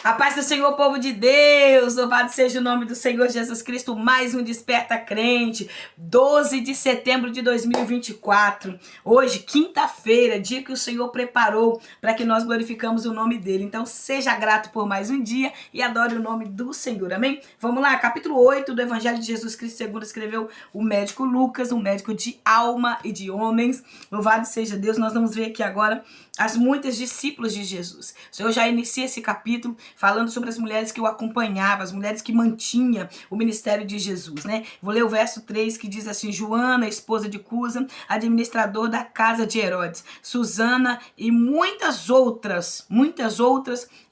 A paz do Senhor, povo de Deus, louvado seja o nome do Senhor Jesus Cristo, mais um Desperta Crente, 12 de setembro de 2024, hoje, quinta-feira, dia que o Senhor preparou para que nós glorificamos o nome dele. Então, seja grato por mais um dia e adore o nome do Senhor, amém? Vamos lá, capítulo 8 do Evangelho de Jesus Cristo, segundo escreveu o médico Lucas, um médico de alma e de homens. Louvado seja Deus. Nós vamos ver aqui agora as muitas discípulos de Jesus. O Senhor já inicia esse capítulo falando sobre as mulheres que o acompanhavam, as mulheres que mantinham o ministério de Jesus, né? Vou ler o verso 3 que diz assim: Joana, esposa de Cusa, administrador da casa de Herodes, Susana e muitas outras,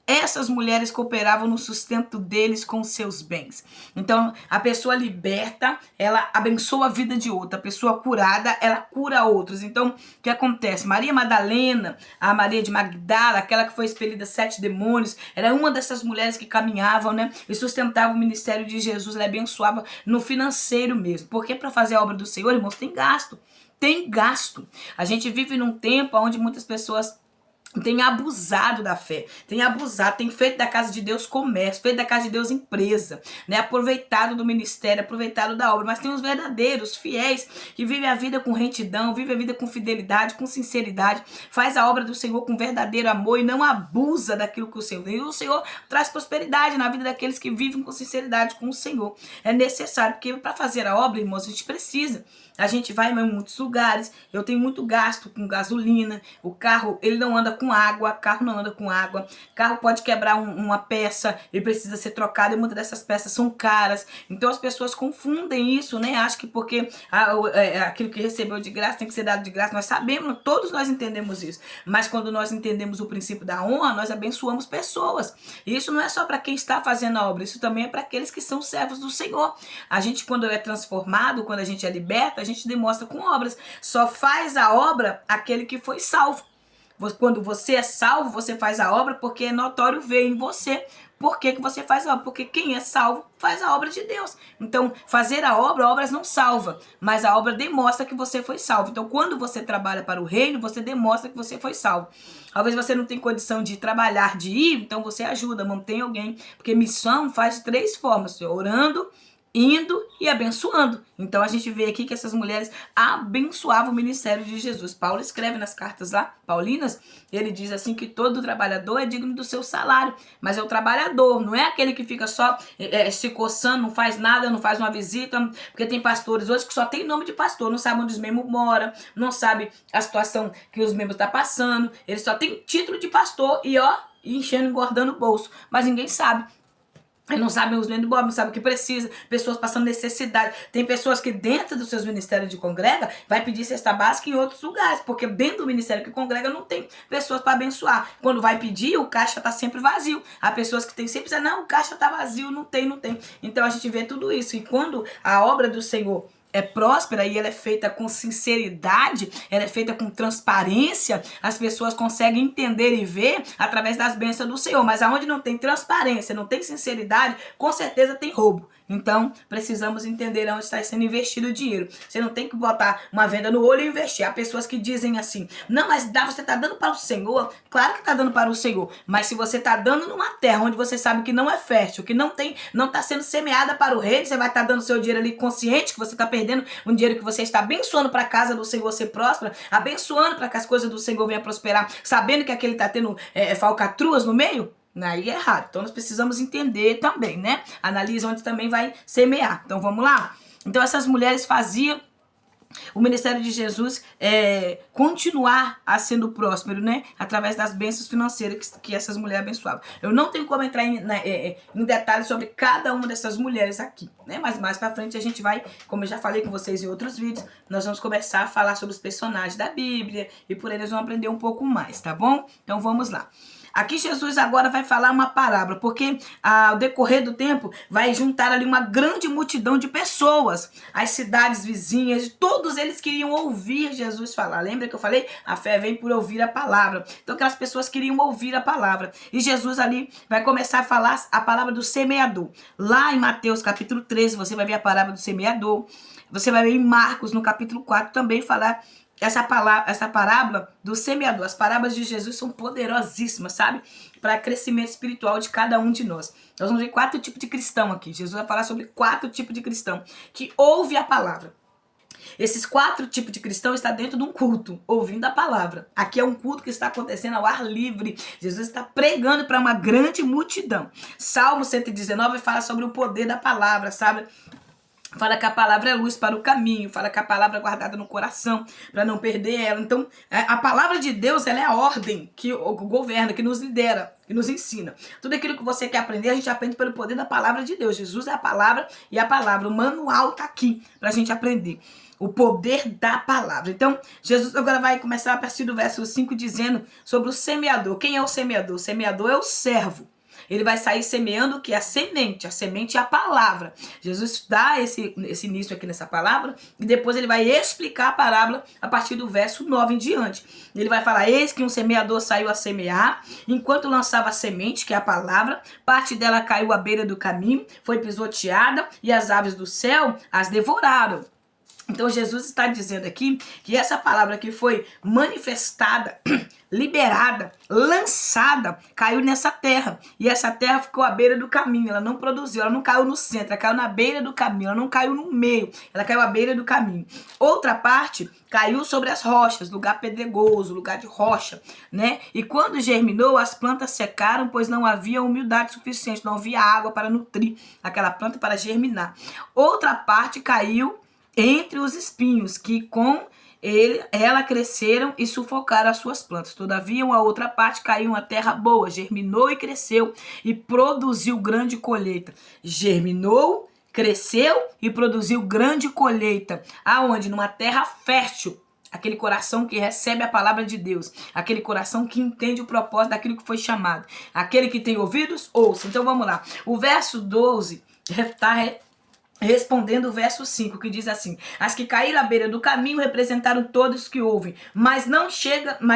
essas mulheres cooperavam no sustento deles com seus bens. Então, a pessoa liberta, ela abençoa a vida de outra. A pessoa curada, ela cura outros. Então, o que acontece? Maria Madalena, a Maria de Magdala, aquela que foi expelida 7 demônios, era uma dessas mulheres que caminhavam, né? E sustentavam o ministério de Jesus. Ela abençoava no financeiro mesmo. Porque para fazer a obra do Senhor, irmãos, tem gasto. Tem gasto. A gente vive num tempo onde muitas pessoas tem abusado da fé, tem feito da casa de Deus comércio, feito da casa de Deus empresa, né? Aproveitado do ministério, aproveitado da obra, mas tem os verdadeiros, fiéis, que vivem a vida com retidão, vivem a vida com fidelidade, com sinceridade, faz a obra do Senhor com verdadeiro amor e não abusa daquilo que o Senhor tem. E o Senhor traz prosperidade na vida daqueles que vivem com sinceridade com o Senhor. É necessário, porque para fazer a obra, irmãos, a gente precisa. A gente vai em muitos lugares, eu tenho muito gasto com gasolina, o carro, ele não anda com água, carro não anda com água, carro pode quebrar uma peça e precisa ser trocado, e muitas dessas peças são caras. Então as pessoas confundem isso, né? Acham que porque aquilo que recebeu de graça tem que ser dado de graça. Nós sabemos, todos nós entendemos isso, mas quando nós entendemos o princípio da honra, nós abençoamos pessoas. E isso não é só para quem está fazendo a obra, isso também é para aqueles que são servos do Senhor. A gente, quando é transformado, quando a gente é liberta, a gente demonstra com obras. Só faz a obra aquele que foi salvo. Quando você é salvo, você faz a obra porque é notório ver em você. Por que você faz a obra? Porque quem é salvo faz a obra de Deus. Então, fazer a obra, obras não salva, mas a obra demonstra que você foi salvo. Então, quando você trabalha para o reino, você demonstra que você foi salvo. Talvez você não tenha condição de trabalhar, de ir, então você ajuda, mantém alguém. Porque missão faz de 3 formas: orando, indo e abençoando. Então a gente vê aqui que essas mulheres abençoavam o ministério de Jesus. Paulo escreve nas cartas lá, paulinas, ele diz assim que todo trabalhador é digno do seu salário, mas é o trabalhador, não é aquele que fica só se coçando, não faz nada, não faz uma visita, porque tem pastores hoje que só tem nome de pastor, não sabe onde os membros moram, não sabe a situação que os membros estão passando, ele só tem título de pastor e enchendo, engordando o bolso, mas ninguém sabe. Eles não sabem os membros, não sabem o que precisa, pessoas passando necessidade. Tem pessoas que dentro dos seus ministérios de congrega vai pedir cesta básica em outros lugares, porque dentro do ministério que congrega não tem pessoas para abençoar. Quando vai pedir, o caixa está sempre vazio. Há pessoas que tem sempre dizendo, não, o caixa está vazio, não tem. Então a gente vê tudo isso. E quando a obra do Senhor é próspera e ela é feita com sinceridade, ela é feita com transparência, as pessoas conseguem entender e ver através das bênçãos do Senhor. Mas aonde não tem transparência, não tem sinceridade, com certeza tem roubo. Então, precisamos entender onde está sendo investido o dinheiro. Você não tem que botar uma venda no olho e investir. Há pessoas que dizem assim, não, mas você está dando para o Senhor. Claro que está dando para o Senhor. Mas se você está dando numa terra onde você sabe que não é fértil, que não está sendo semeada para o reino, você vai estar dando seu dinheiro ali consciente que você está perdendo um dinheiro que você está abençoando para a casa do Senhor ser próspera, abençoando para que as coisas do Senhor venham prosperar, sabendo que aquele está tendo falcatruas no meio. Aí é errado. Então nós precisamos entender também, né? Analisa onde também vai semear. Então vamos lá? Então essas mulheres faziam o ministério de Jesus continuar a sendo próspero, né? Através das bênçãos financeiras que essas mulheres abençoavam. Eu não tenho como entrar em detalhes sobre cada uma dessas mulheres aqui, né? Mas mais pra frente a gente vai, como eu já falei com vocês em outros vídeos, nós vamos começar a falar sobre os personagens da Bíblia e por eles vão aprender um pouco mais, tá bom? Então vamos lá. Aqui Jesus agora vai falar uma parábola, porque ao decorrer do tempo vai juntar ali uma grande multidão de pessoas, as cidades vizinhas, todos eles queriam ouvir Jesus falar. Lembra que eu falei? A fé vem por ouvir a palavra. Então aquelas pessoas queriam ouvir a palavra. E Jesus ali vai começar a falar a palavra do semeador. Lá em Mateus capítulo 13, você vai ver a palavra do semeador. Você vai ver em Marcos, no capítulo 4, também falar essa parábola do semeador. As parábolas de Jesus são poderosíssimas, sabe? Para crescimento espiritual de cada um de nós. Nós vamos ver 4 tipos de cristão aqui. Jesus vai falar sobre 4 tipos de cristão que ouve a palavra. Esses 4 tipos de cristão está dentro de um culto, ouvindo a palavra. Aqui é um culto que está acontecendo ao ar livre. Jesus está pregando para uma grande multidão. Salmo 119 fala sobre o poder da palavra, sabe? Fala que a palavra é luz para o caminho, fala que a palavra é guardada no coração, para não perder ela. Então, a palavra de Deus, ela é a ordem que governa, que nos lidera, que nos ensina. Tudo aquilo que você quer aprender, a gente aprende pelo poder da palavra de Deus. Jesus é a palavra e a palavra, o manual está aqui para a gente aprender. O poder da palavra. Então, Jesus agora vai começar a partir do verso 5 dizendo sobre o semeador. Quem é o semeador? O semeador é o servo. Ele vai sair semeando o que? A semente é a palavra. Jesus dá esse início aqui nessa palavra e depois ele vai explicar a parábola a partir do verso 9 em diante. Ele vai falar, eis que um semeador saiu a semear, enquanto lançava a semente, que é a palavra, parte dela caiu à beira do caminho, foi pisoteada e as aves do céu as devoraram. Então Jesus está dizendo aqui que essa palavra que foi manifestada, liberada, lançada, caiu nessa terra. E essa terra ficou à beira do caminho, ela não produziu, ela não caiu no centro, ela caiu na beira do caminho, ela não caiu no meio, ela caiu à beira do caminho. Outra parte caiu sobre as rochas, lugar pedregoso, lugar de rocha, né? E quando germinou, as plantas secaram, pois não havia umidade suficiente, não havia água para nutrir aquela planta para germinar. Outra parte caiu entre os espinhos, que com ela cresceram e sufocaram as suas plantas. Todavia, uma outra parte caiu em uma terra boa, germinou e cresceu e produziu grande colheita. Germinou, cresceu e produziu grande colheita. Aonde? Numa terra fértil. Aquele coração que recebe a palavra de Deus. Aquele coração que entende o propósito daquilo que foi chamado. Aquele que tem ouvidos, ouça. Então vamos lá. O verso 12 está respondendo o verso 5, que diz assim: as que caíram à beira do caminho representaram todos que ouvem, mas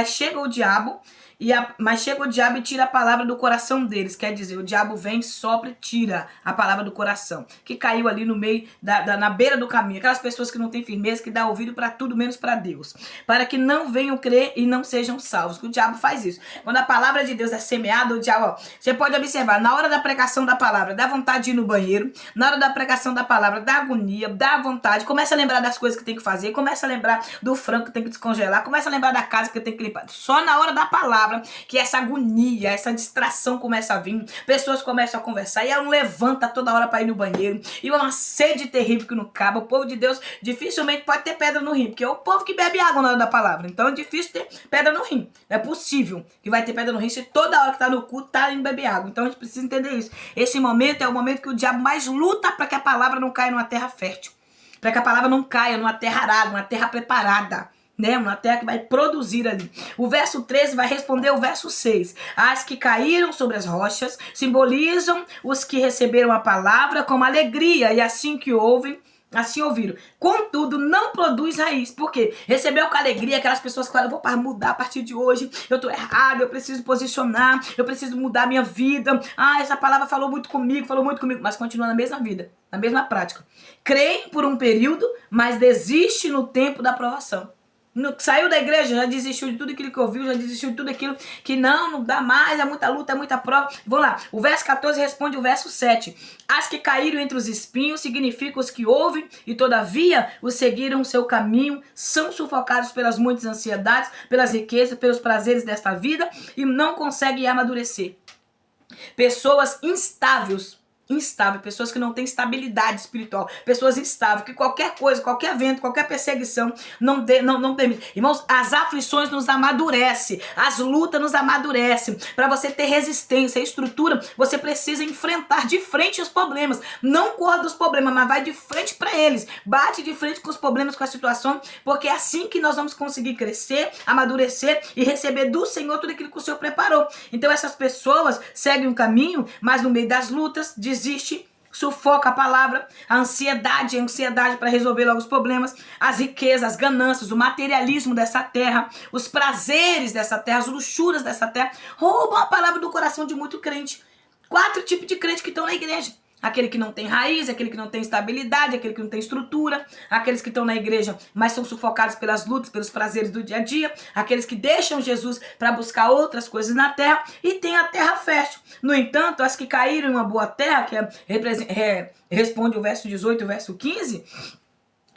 chega o diabo e tira a palavra do coração deles. Quer dizer, o diabo vem, sopra e tira a palavra do coração, que caiu ali no meio, na beira do caminho. Aquelas pessoas que não têm firmeza, que dá ouvido para tudo menos para Deus, para que não venham crer e não sejam salvos. O diabo faz isso. Quando a palavra de Deus é semeada, o diabo, você pode observar, na hora da pregação da palavra, dá vontade de ir no banheiro, na hora da pregação da palavra, dá agonia, dá vontade, começa a lembrar das coisas que tem que fazer, começa a lembrar do frango que tem que descongelar, começa a lembrar da casa que tem que limpar. Só na hora da palavra que essa agonia, essa distração começa a vir, pessoas começam a conversar e ela não levanta toda hora para ir no banheiro, e uma sede terrível que não acaba. O povo de Deus dificilmente pode ter pedra no rim, porque é o povo que bebe água na hora da palavra, então é difícil ter pedra no rim. É possível que vai ter pedra no rim se toda hora que tá no culto tá indo beber água. Então a gente precisa entender isso. Esse momento é o momento que o diabo mais luta para que a palavra não caia numa terra fértil, para que a palavra não caia numa terra arada, numa terra preparada, né? Uma terra que vai produzir ali. O verso 13 vai responder o verso 6. As que caíram sobre as rochas simbolizam os que receberam a palavra com alegria e assim que ouvem, assim ouviram. Contudo, não produz raiz. Por quê? Recebeu com alegria aquelas pessoas que falam, eu vou mudar a partir de hoje, eu tô errado, eu preciso posicionar, eu preciso mudar a minha vida. Essa palavra falou muito comigo, mas continua na mesma vida, na mesma prática. Creem por um período, mas desiste no tempo da aprovação. Saiu da igreja, já desistiu de tudo aquilo que ouviu, já desistiu de tudo aquilo que não dá mais, é muita luta, é muita prova. Vamos lá, o verso 14 responde o verso 7. As que caíram entre os espinhos significam os que ouvem e todavia os seguiram o seu caminho, são sufocados pelas muitas ansiedades, pelas riquezas, pelos prazeres desta vida e não conseguem amadurecer. Pessoas instáveis, pessoas que não têm estabilidade espiritual, pessoas instáveis, que qualquer coisa, qualquer vento, qualquer perseguição não permite. Irmãos, as aflições nos amadurecem, as lutas nos amadurecem. Para você ter resistência, estrutura, você precisa enfrentar de frente os problemas. Não corra dos problemas, mas vai de frente para eles. Bate de frente com os problemas, com a situação, porque é assim que nós vamos conseguir crescer, amadurecer e receber do Senhor tudo aquilo que o Senhor preparou. Então essas pessoas seguem um caminho, mas no meio das lutas, desiste, sufoca a palavra, a ansiedade para resolver logo os problemas, as riquezas, as ganâncias, o materialismo dessa terra, os prazeres dessa terra, as luxúrias dessa terra, roubam a palavra do coração de muito crente. 4 tipos de crente que estão na igreja. aquele que não tem raiz, aquele que não tem estabilidade, aquele que não tem estrutura, aqueles que estão na igreja, mas são sufocados pelas lutas, pelos prazeres do dia a dia, aqueles que deixam Jesus para buscar outras coisas na terra, e tem a terra fértil. No entanto, as que caíram em uma boa terra, que responde o verso 18 e o verso 15,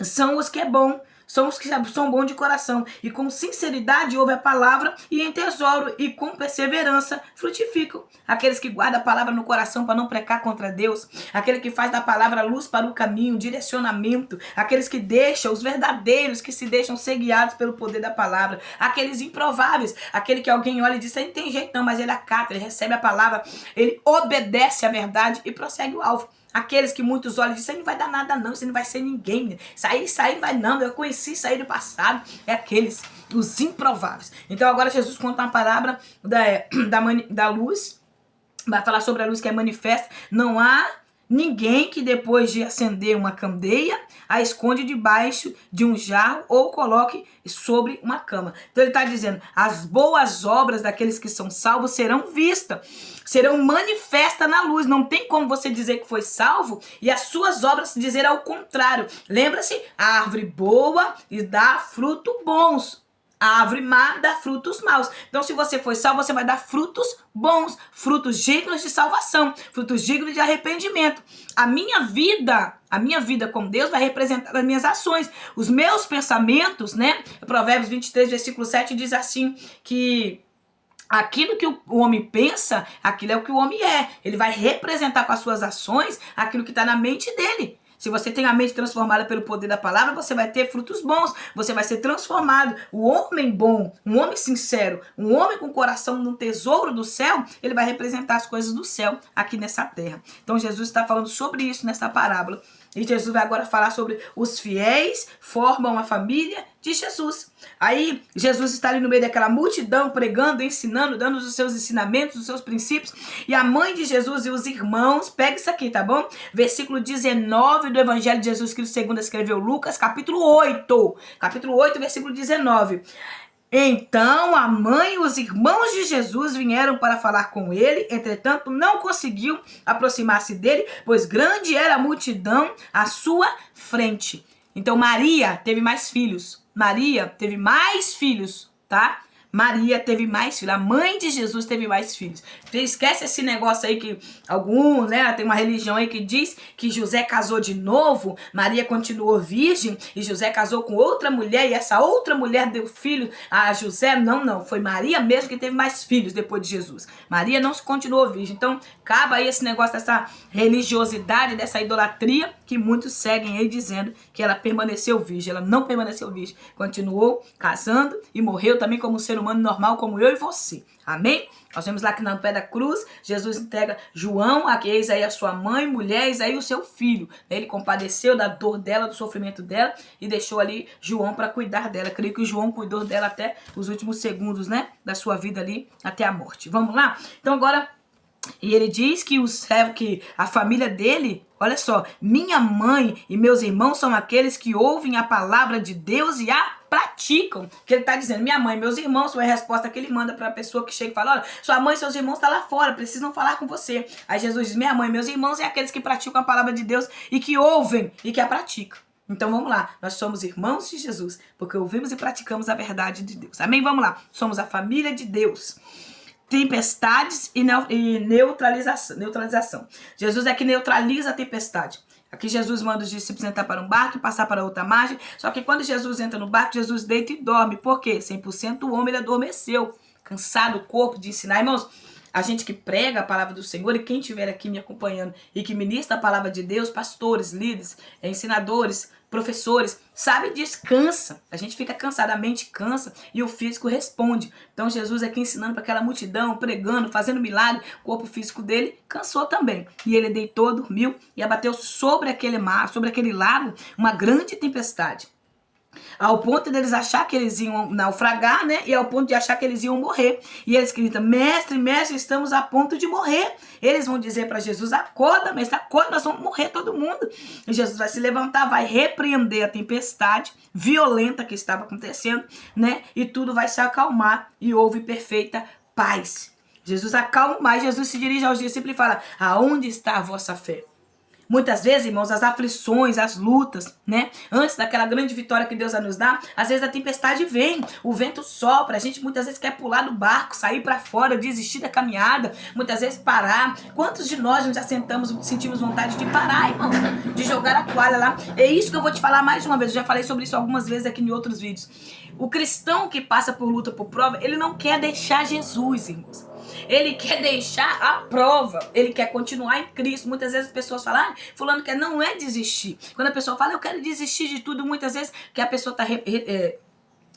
são os que é bom, são os que são bons de coração, e com sinceridade ouvem a palavra, e em tesouro e com perseverança frutificam. Aqueles que guardam a palavra no coração para não pecar contra Deus, aquele que faz da palavra luz para o caminho, direcionamento, aqueles que deixam, os verdadeiros que se deixam ser guiados pelo poder da palavra, aqueles improváveis, aquele que alguém olha e diz, não tem jeito não, mas ele acata, ele recebe a palavra, ele obedece à verdade e prossegue o alvo. Aqueles que muitos olham e dizem, isso aí não vai dar nada não, isso não vai ser ninguém. Isso aí vai não, eu conheci isso aí no passado. É aqueles, os improváveis. Então agora Jesus conta uma parábola da luz, vai falar sobre a luz que é manifesta. Não há ninguém que depois de acender uma candeia, a esconde debaixo de um jarro ou coloque sobre uma cama. Então ele está dizendo, as boas obras daqueles que são salvos serão vistas, serão manifestas na luz. Não tem como você dizer que foi salvo e as suas obras dizer ao contrário. Lembra-se, a árvore boa e dá fruto bons. A árvore má dá frutos maus. Então, se você foi salvo, você vai dar frutos bons, frutos dignos de salvação, frutos dignos de arrependimento. A minha vida com Deus vai representar as minhas ações, os meus pensamentos, né? Provérbios 23, versículo 7 diz assim, que aquilo que o homem pensa, aquilo é o que o homem é. Ele vai representar com as suas ações aquilo que está na mente dele. Se você tem a mente transformada pelo poder da palavra, você vai ter frutos bons, você vai ser transformado. O homem bom, um homem sincero, um homem com o coração no tesouro do céu, ele vai representar as coisas do céu aqui nessa terra. Então Jesus está falando sobre isso nessa parábola. E Jesus vai agora falar sobre os fiéis formam a família de Jesus. Aí Jesus está ali no meio daquela multidão, pregando, ensinando, dando os seus ensinamentos, os seus princípios. E a mãe de Jesus e os irmãos, pega isso aqui, tá bom? Versículo 19 do Evangelho de Jesus Cristo, segundo escreveu Lucas, capítulo 8. Capítulo 8, versículo 19. Então a mãe e os irmãos de Jesus vieram para falar com ele, entretanto não conseguiu aproximar-se dele, pois grande era a multidão à sua frente. Então Maria teve mais filhos, tá? Maria teve mais filhos, a mãe de Jesus teve mais filhos. Você esquece esse negócio aí que alguns, né, tem uma religião aí que diz que José casou de novo, Maria continuou virgem e José casou com outra mulher e essa outra mulher deu filho a José. Não, foi Maria mesmo que teve mais filhos depois de Jesus. Maria não se continuou virgem. Então, acaba aí esse negócio dessa religiosidade, dessa idolatria que muitos seguem aí dizendo que ela permaneceu virgem. Ela não permaneceu virgem, continuou casando e morreu também como um ser humano normal como eu e você. Amém? Nós vemos lá que no pé da cruz, Jesus entrega João, aqui eis aí a sua mãe, mulher, eis aí o seu filho. Ele compadeceu da dor dela, do sofrimento dela e deixou ali João para cuidar dela. Creio que João cuidou dela até os últimos segundos, né, da sua vida ali, até a morte. Vamos lá? Então agora, e ele diz que a família dele, olha só, minha mãe e meus irmãos são aqueles que ouvem a palavra de Deus e a praticam. Que ele está dizendo, minha mãe e meus irmãos, foi a resposta que ele manda para a pessoa que chega e fala, olha, sua mãe e seus irmãos estão lá fora, precisam falar com você. Aí Jesus diz, minha mãe e meus irmãos é aqueles que praticam a palavra de Deus e que ouvem e que a praticam. Então vamos lá, nós somos irmãos de Jesus, porque ouvimos e praticamos a verdade de Deus. Amém? Vamos lá, somos a família de Deus. Tempestades e neutralização. Jesus é que neutraliza a tempestade. Aqui Jesus manda os discípulos entrar para um barco e passar para outra margem. Só que quando Jesus entra no barco, Jesus deita e dorme. Por quê? 100% o homem ele adormeceu. Cansado o corpo de ensinar. Irmãos, a gente que prega a palavra do Senhor e quem estiver aqui me acompanhando e que ministra a palavra de Deus, pastores, líderes, ensinadores, professores, sabe disso, cansa. A gente fica cansado, a mente cansa e o físico responde. Então Jesus aqui ensinando para aquela multidão, pregando, fazendo milagre, o corpo físico dele cansou também. E ele deitou, dormiu e abateu sobre aquele mar, sobre aquele lago, uma grande tempestade. Ao ponto deles achar que eles iam naufragar, né? E ao ponto de achar que eles iam morrer. E eles gritam, mestre, mestre, estamos a ponto de morrer. Eles vão dizer para Jesus, acorda, mestre, acorda, nós vamos morrer todo mundo. E Jesus vai se levantar, vai repreender a tempestade violenta que estava acontecendo, né? E tudo vai se acalmar e houve perfeita paz. Jesus acalma, mas Jesus se dirige aos discípulos e fala, aonde está a vossa fé? Muitas vezes, irmãos, as aflições, as lutas, né? Antes daquela grande vitória que Deus vai nos dar, às vezes a tempestade vem, o vento sopra, a gente muitas vezes quer pular do barco, sair para fora, desistir da caminhada, muitas vezes parar. Quantos de nós já sentimos vontade de parar, irmão? De jogar a toalha lá? É isso que eu vou te falar mais uma vez, eu já falei sobre isso algumas vezes aqui em outros vídeos. O cristão que passa por luta, por prova, ele não quer deixar Jesus, irmãos. Ele quer deixar a prova, ele quer continuar em Cristo. Muitas vezes as pessoas falam, fulano quer, não é desistir. Quando a pessoa fala, eu quero desistir de tudo, muitas vezes que a pessoa está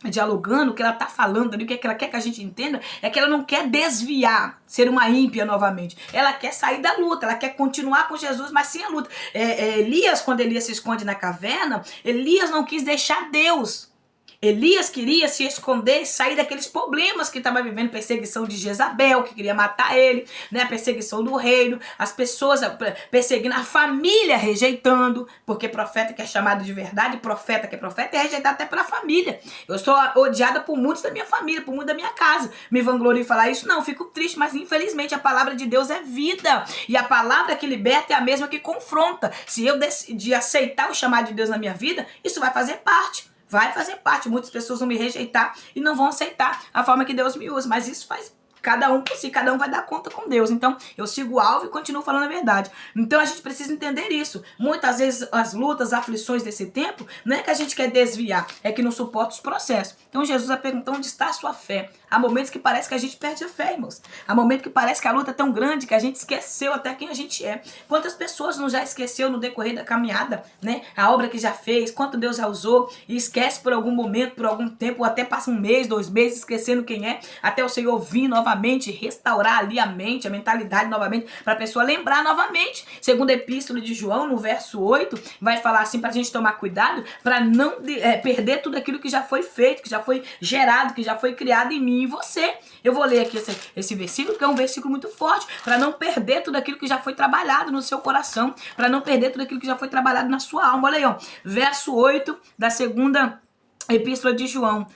dialogando, o que ela está falando ali, o que ela quer que a gente entenda, é que ela não quer desviar, ser uma ímpia novamente. Ela quer sair da luta, ela quer continuar com Jesus, mas sem a luta. Elias, quando Elias se esconde na caverna, Elias não quis deixar Deus. Elias queria se esconder e sair daqueles problemas que estava vivendo, perseguição de Jezabel, que queria matar ele, né? A perseguição do reino, as pessoas perseguindo, a família rejeitando, porque profeta que é chamado de verdade, profeta que é profeta, é rejeitado até pela família. Eu sou odiada por muitos da minha família, por muitos da minha casa. Me vanglorio falar isso? Não, fico triste, mas infelizmente a palavra de Deus é vida. E a palavra que liberta é a mesma que confronta. Se eu decidir aceitar o chamado de Deus na minha vida, isso vai fazer parte. Vai fazer parte. Muitas pessoas vão me rejeitar e não vão aceitar a forma que Deus me usa. Mas isso faz cada um por si, cada um vai dar conta com Deus. Então, eu sigo o alvo e continuo falando a verdade. Então, a gente precisa entender isso. Muitas vezes, as lutas, as aflições desse tempo, não é que a gente quer desviar, é que não suporta os processos. Então, Jesus vai perguntar onde está a sua fé. Há momentos que parece que a gente perde a fé, irmãos. Há momentos que parece que a luta é tão grande que a gente esqueceu até quem a gente é. Quantas pessoas não já esqueceu no decorrer da caminhada, né? A obra que já fez, quanto Deus já usou e esquece por algum momento, por algum tempo, ou até passa 1 mês, 2 meses esquecendo quem é, até o Senhor vir novamente, restaurar ali a mente, a mentalidade novamente, para a pessoa lembrar novamente. Segundo a Epístola de João, no verso 8, vai falar assim para a gente tomar cuidado, para não perder tudo aquilo que já foi feito, que já foi gerado, que já foi criado em mim e você. Eu vou ler aqui esse versículo, que é um versículo muito forte, para não perder tudo aquilo que já foi trabalhado no seu coração, para não perder tudo aquilo que já foi trabalhado na sua alma. Olha aí, ó, verso 8 da segunda Epístola de João.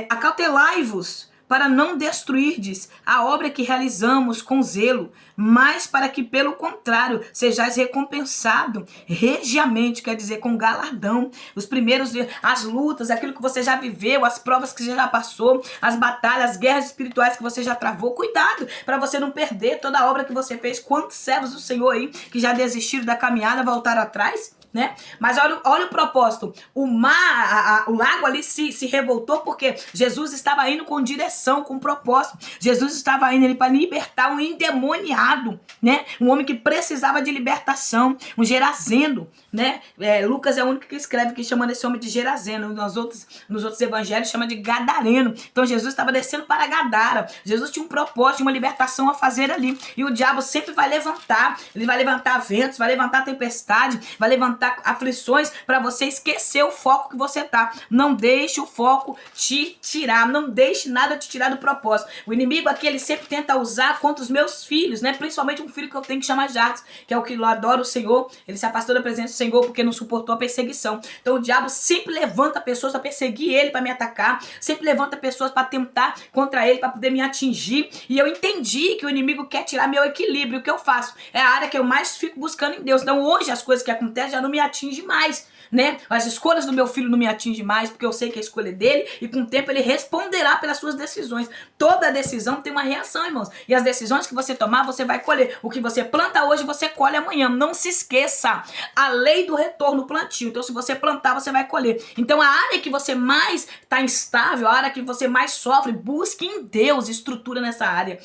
Acautelai-vos para não destruirdes a obra que realizamos com zelo, mas para que, pelo contrário, sejais recompensado regiamente, quer dizer, com galardão. Os primeiros, as lutas, aquilo que você já viveu, as provas que você já passou, as batalhas, as guerras espirituais que você já travou. Cuidado, para você não perder toda a obra que você fez. Quantos servos do Senhor aí que já desistiram da caminhada, voltaram atrás? Né? Mas olha o propósito. O mar, o lago ali se revoltou porque Jesus estava indo com direção, com propósito. Jesus estava indo para libertar um endemoniado, né? Um homem que precisava de libertação, um gerazeno, né? Lucas é o único que escreve que chama esse homem de gerazeno. Nos outros evangelhos chama de gadareno. Então Jesus estava descendo para Gadara. Jesus tinha um propósito, uma libertação a fazer ali. E o diabo sempre vai levantar. Ele vai levantar ventos, vai levantar tempestade, vai levantar aflições para você esquecer o foco que você tá. Não deixe o foco te tirar, não deixe nada te tirar do propósito. O inimigo aqui, ele sempre tenta usar contra os meus filhos, né? Principalmente um filho que eu tenho que chamar Jardim, que é o que adora o Senhor. Ele se afastou da presença do Senhor porque não suportou a perseguição. Então o diabo sempre levanta pessoas para perseguir ele, para me atacar, sempre levanta pessoas para tentar contra ele, para poder me atingir. E eu entendi que o inimigo quer tirar meu equilíbrio. O que eu faço? É a área que eu mais fico buscando em Deus. Então hoje as coisas que acontecem já não me atinge mais, né? As escolhas do meu filho não me atingem mais, porque eu sei que a escolha é dele, e com o tempo ele responderá pelas suas decisões. Toda decisão tem uma reação, irmãos, e as decisões que você tomar, você vai colher. O que você planta hoje, você colhe amanhã. Não se esqueça, a lei do retorno, plantio. Então, se você plantar, você vai colher. Então, a área que você mais está instável, a área que você mais sofre, busque em Deus estrutura nessa área.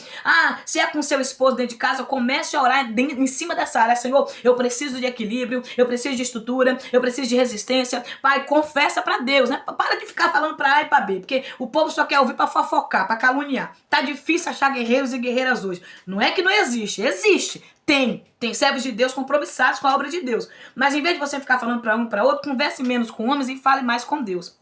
Se é com seu esposo dentro de casa, comece a orar em cima dessa área. Senhor, eu preciso de equilíbrio, eu preciso de estrutura, eu preciso de resistência. Pai, confessa pra Deus, né? Para de ficar falando pra A e pra B, porque o povo só quer ouvir pra fofocar, pra caluniar. Tá difícil achar guerreiros e guerreiras hoje. Não é que não existe, existe. Tem servos de Deus compromissados com a obra de Deus. Mas em vez de você ficar falando pra um e pra outro, converse menos com homens e fale mais com Deus.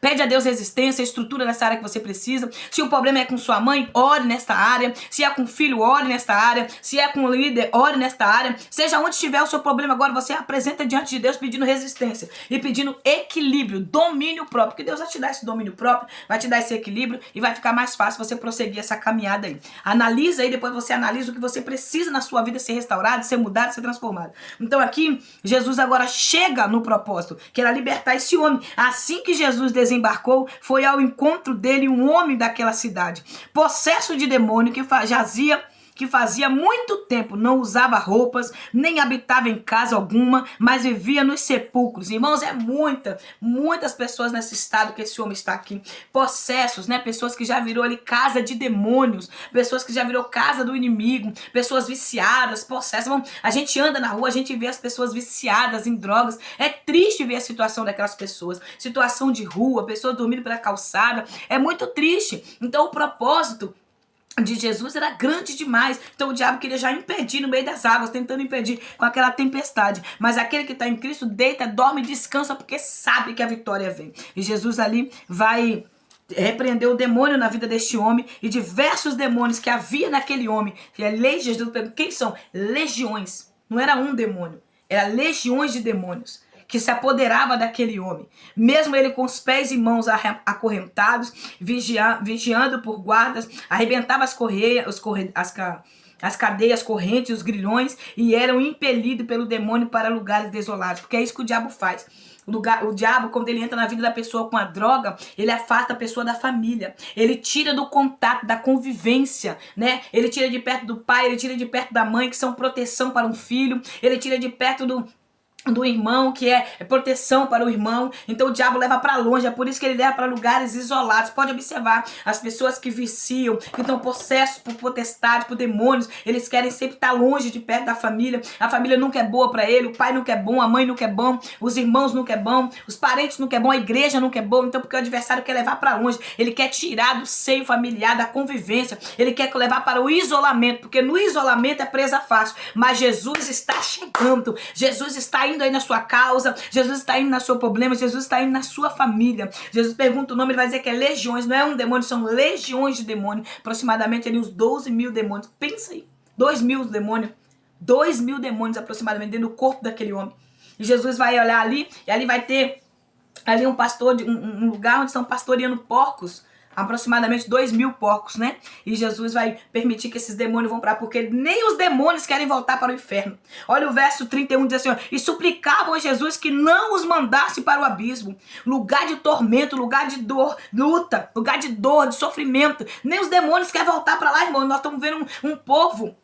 Pede a Deus resistência, estrutura nessa área que você precisa. Se o problema é com sua mãe, ore nesta área. Se é com o filho, ore nesta área. Se é com o líder, ore nesta área. Seja onde estiver o seu problema agora, você apresenta diante de Deus pedindo resistência e pedindo equilíbrio, domínio próprio. Porque Deus vai te dar esse domínio próprio, vai te dar esse equilíbrio e vai ficar mais fácil você prosseguir essa caminhada aí. Analisa aí, depois você analisa o que você precisa na sua vida ser restaurado, ser mudado, ser transformado. Então aqui, Jesus agora chega no propósito, que era libertar esse homem. Assim que Jesus desembarcou, foi ao encontro dele um homem daquela cidade, possesso de demônio, que fazia muito tempo não usava roupas, nem habitava em casa alguma, mas vivia nos sepulcros. Irmãos, é muitas pessoas nesse estado que esse homem está aqui. Possessos, né? Pessoas que já virou ali casa de demônios, pessoas que já virou casa do inimigo, pessoas viciadas, possessas. Bom, a gente anda na rua, a gente vê as pessoas viciadas em drogas. É triste ver a situação daquelas pessoas. Situação de rua, pessoas dormindo pela calçada. É muito triste. Então o propósito de Jesus era grande demais. Então o diabo queria já impedir no meio das águas, tentando impedir com aquela tempestade. Mas aquele que está em Cristo deita, dorme e descansa, porque sabe que a vitória vem. E Jesus ali vai repreender o demônio na vida deste homem e diversos demônios que havia naquele homem. E a lei de Jesus, quem são? Legiões. Não era um demônio, era legiões de demônios que se apoderava daquele homem. Mesmo ele com os pés e mãos acorrentados, vigiando por guardas, arrebentava as cadeias correntes, os grilhões, e eram impelidos pelo demônio para lugares desolados. Porque é isso que o diabo faz. O diabo, quando ele entra na vida da pessoa com a droga, ele afasta a pessoa da família. Ele tira do contato, da convivência, né? Ele tira de perto do pai, ele tira de perto da mãe, que são proteção para um filho. Ele tira de perto do irmão, que é proteção para o irmão. Então o diabo leva para longe, é por isso que ele leva para lugares isolados. Pode observar, as pessoas que viciam, que estão possessos por potestade, por demônios, eles querem sempre estar longe de perto da família. A família nunca é boa para ele, o pai nunca é bom, a mãe nunca é bom, os irmãos nunca é bom, os parentes nunca é bom, a igreja nunca é boa. Então porque o adversário quer levar para longe, ele quer tirar do seio familiar, da convivência, ele quer levar para o isolamento, porque no isolamento é presa fácil. Mas Jesus está chegando, Jesus está indo aí na sua causa, Jesus está indo no seu problema, Jesus está indo na sua família. Jesus pergunta o nome, ele vai dizer que é legiões, não é um demônio, são legiões de demônio, aproximadamente ali uns 12 mil demônios. Pensa aí, 2.000 demônios, 2.000 demônios aproximadamente dentro do corpo daquele homem. E Jesus vai olhar ali, e ali vai ter ali um pastor, um lugar onde estão pastoreando porcos, aproximadamente 2.000 porcos, né? E Jesus vai permitir que esses demônios vão para lá, porque nem os demônios querem voltar para o inferno. Olha o verso 31, diz assim, ó, e suplicavam a Jesus que não os mandasse para o abismo, lugar de tormento, lugar de dor, luta, lugar de dor, de sofrimento. Nem os demônios querem voltar para lá, irmão. Nós estamos vendo um povo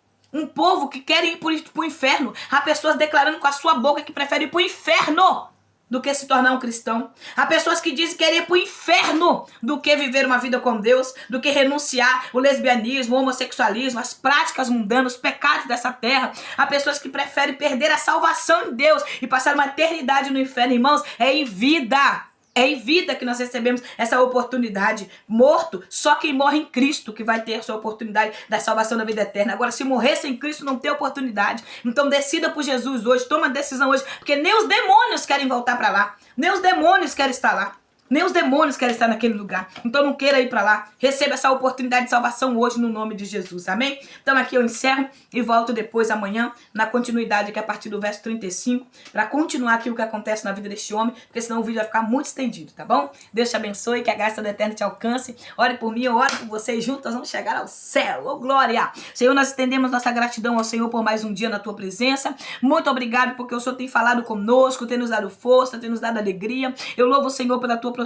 que quer ir para o inferno. Há pessoas declarando com a sua boca que preferem ir para o inferno do que se tornar um cristão. Há pessoas que dizem que querem ir para o inferno do que viver uma vida com Deus, do que renunciar o lesbianismo, o homossexualismo, as práticas mundanas, os pecados dessa terra. Há pessoas que preferem perder a salvação em Deus e passar uma eternidade no inferno. Irmãos, é em vida. É em vida que nós recebemos essa oportunidade. Morto, só quem morre em Cristo que vai ter essa oportunidade da salvação da vida eterna. Agora, se morrer sem Cristo, não tem oportunidade. Então decida por Jesus hoje, toma a decisão hoje, porque nem os demônios querem voltar para lá. Nem os demônios querem estar lá. Nem os demônios querem estar naquele lugar. Então não queira ir para lá. Receba essa oportunidade de salvação hoje no nome de Jesus. Amém? Então aqui eu encerro e volto depois amanhã na continuidade aqui a partir do verso 35 para continuar aqui o que acontece na vida deste homem, porque senão o vídeo vai ficar muito estendido, tá bom? Deus te abençoe, que a graça do Eterno te alcance. Ore por mim, eu oro por vocês, juntos vamos chegar ao céu. Ô glória! Senhor, nós estendemos nossa gratidão ao Senhor por mais um dia na tua presença. Muito obrigado porque o Senhor tem falado conosco, tem nos dado força, tem nos dado alegria. Eu louvo o Senhor pela tua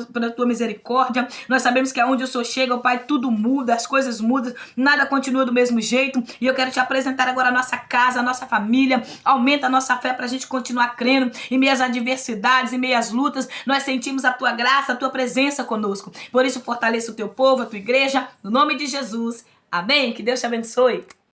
misericórdia. Nós sabemos que aonde o Senhor chega, o Pai, tudo muda, as coisas mudam, nada continua do mesmo jeito. E eu quero te apresentar agora a nossa casa, a nossa família. Aumenta a nossa fé para a gente continuar crendo em meio às adversidades, em meio às lutas. Nós sentimos a tua graça, a tua presença conosco. Por isso, fortaleça o teu povo, a tua igreja, no nome de Jesus. Amém? Que Deus te abençoe.